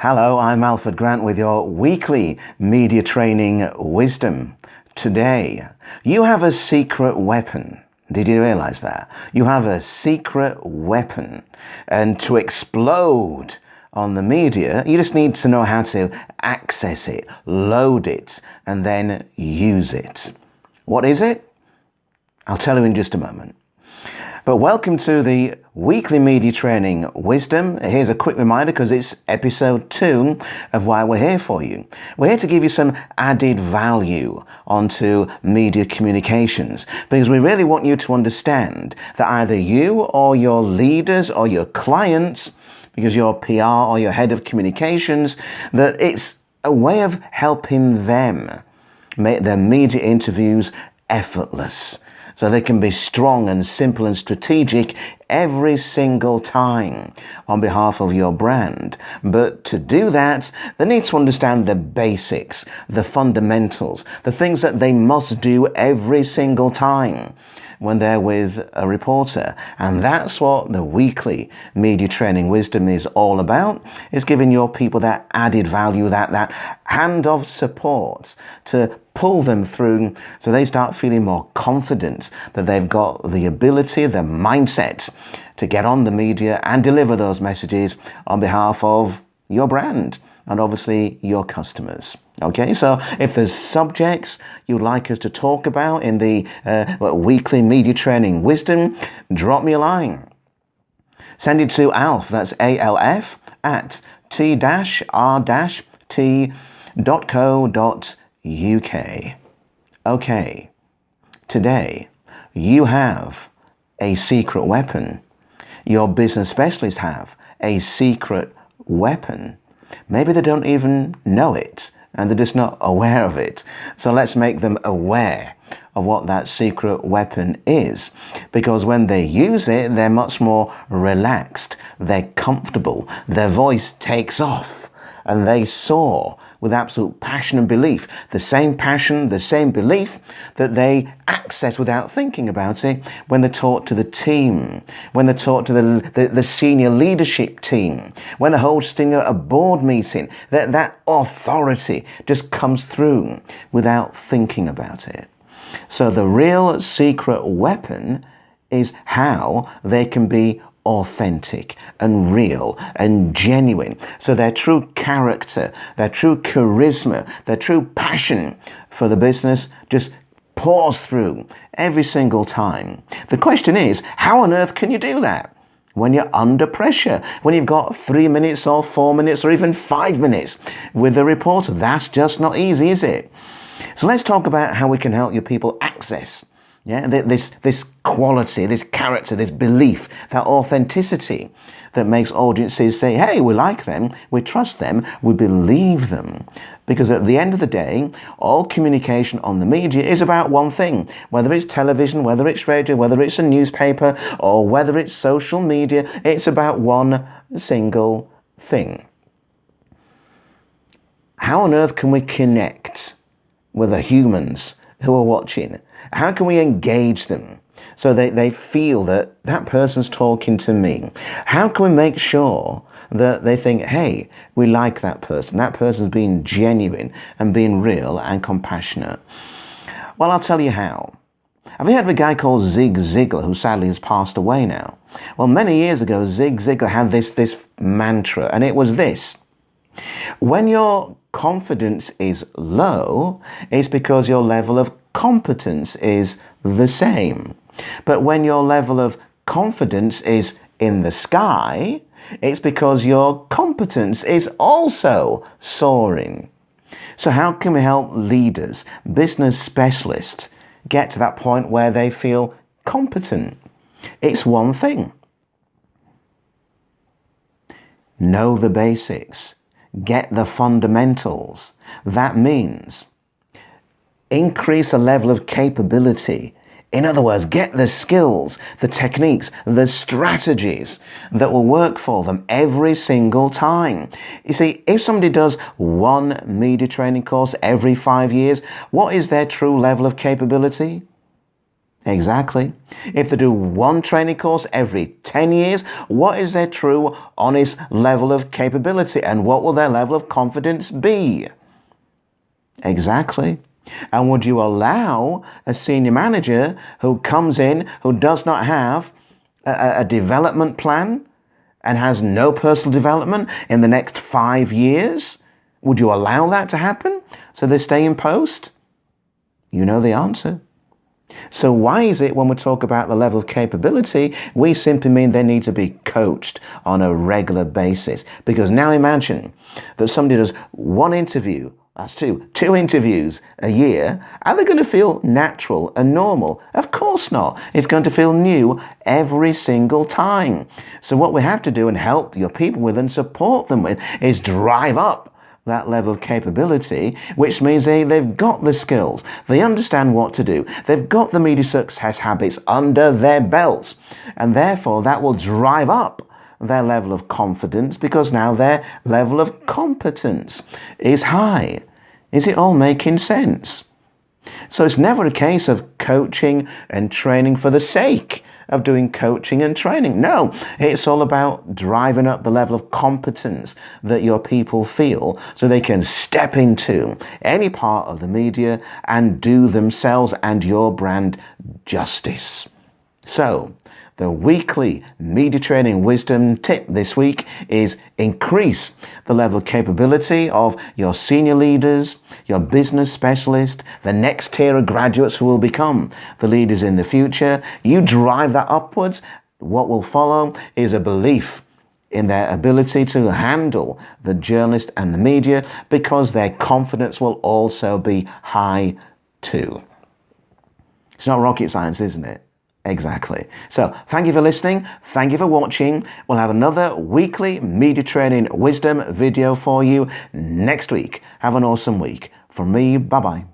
Hello, I'm Alfred Grant with your weekly media training wisdom. Today, you have a secret weapon. Did you realize that? You have a secret weapon. And to explode on the media, you just need to know how to access it, load it, and then use it. What is it? I'll tell you in just a moment. But welcome to the weekly media training wisdom. Here's a quick reminder because it's episode 2 of why we're here for you. We're here to give you some added value onto media communications because we really want you to understand that either you or your leaders or your clients, because you're PR or your head of communications, that it's a way of helping them make their media interviews effortless, so they can be strong and simple and strategic every single time on behalf of your brand. But to do that, they need to understand the basics, the fundamentals, the things that they must do every single time when they're with a reporter. And that's what the weekly media training wisdom is all about, is giving your people that added value, that hand of support to pull them through so they start feeling more confident that they've got the ability, the mindset to get on the media and deliver those messages on behalf of your brand and obviously your customers. Okay, so if there's subjects you'd like us to talk about in the weekly media training wisdom, drop me a line. Send it to Alf, that's ALF, at t-rt.co.uk. Okay, today you have a secret weapon. Your business specialists have a secret weapon. Maybe they don't even know it and they're just not aware of it. So let's make them aware of what that secret weapon is, because when they use it, they're much more relaxed, they're comfortable, their voice takes off and they soar with absolute passion and belief. The same passion, the same belief that they access without thinking about it when they talk to the team, when they talk to the senior leadership team, when they're hosting a board meeting. That authority just comes through without thinking about it. So the real secret weapon is how they can be authentic and real and genuine. So their true character, their true charisma, their true passion for the business just pours through every single time. The question is, how on earth can you do that when you're under pressure, when you've got 3 minutes or 4 minutes or even 5 minutes with the reporter? That's just not easy, is it? So let's talk about how we can help your people access this quality, this character, this belief, that authenticity that makes audiences say, hey, we like them, we trust them, we believe them. Because at the end of the day, all communication on the media is about one thing. Whether it's television, whether it's radio, whether it's a newspaper, or whether it's social media, it's about one single thing. How on earth can we connect with the humans who are watching? How can we engage them so they feel that that person's talking to me? How can we make sure that they think, hey, we like that person's being genuine and being real and compassionate? Well, I'll tell you how. Have you heard of a guy called Zig Ziglar, who sadly has passed away now? Well, many years ago, Zig Ziglar had this mantra, and it was this: when your confidence is low, it's because your level of competence is the same. But when your level of confidence is in the sky, it's because your competence is also soaring. So how can we help leaders, business specialists, get to that point where they feel competent? It's one thing. Know the basics. Get the fundamentals. That means increase the level of capability. In other words, get the skills, the techniques, the strategies that will work for them every single time. You see, if somebody does one media training course every 5 years, what is their true level of capability? Exactly. If they do one training course every 10 years, what is their true, honest level of capability and what will their level of confidence be? Exactly. And would you allow a senior manager who comes in, who does not have a development plan and has no personal development in the next 5 years? Would you allow that to happen so they stay in post? You know the answer. So why is it when we talk about the level of capability, we simply mean they need to be coached on a regular basis? Because now imagine that somebody does one interview, that's two interviews a year. Are they going to feel natural and normal? Of course not. It's going to feel new every single time. So what we have to do and help your people with and support them with is drive up that level of capability, which means they've got the skills, they understand what to do, they've got the media success habits under their belts, and therefore that will drive up their level of confidence because now their level of competence is high. Is it all making sense? So it's never a case of coaching and training for the sake of doing coaching and training. No, it's all about driving up the level of competence that your people feel so they can step into any part of the media and do themselves and your brand justice. So, the weekly media training wisdom tip this week is increase the level of capability of your senior leaders, your business specialists, the next tier of graduates who will become the leaders in the future. You drive that upwards. What will follow is a belief in their ability to handle the journalist and the media because their confidence will also be high too. It's not rocket science, isn't it? Exactly. So thank you for listening. Thank you for watching. We'll have another weekly media training wisdom video for you next week. Have an awesome week. From me, bye-bye.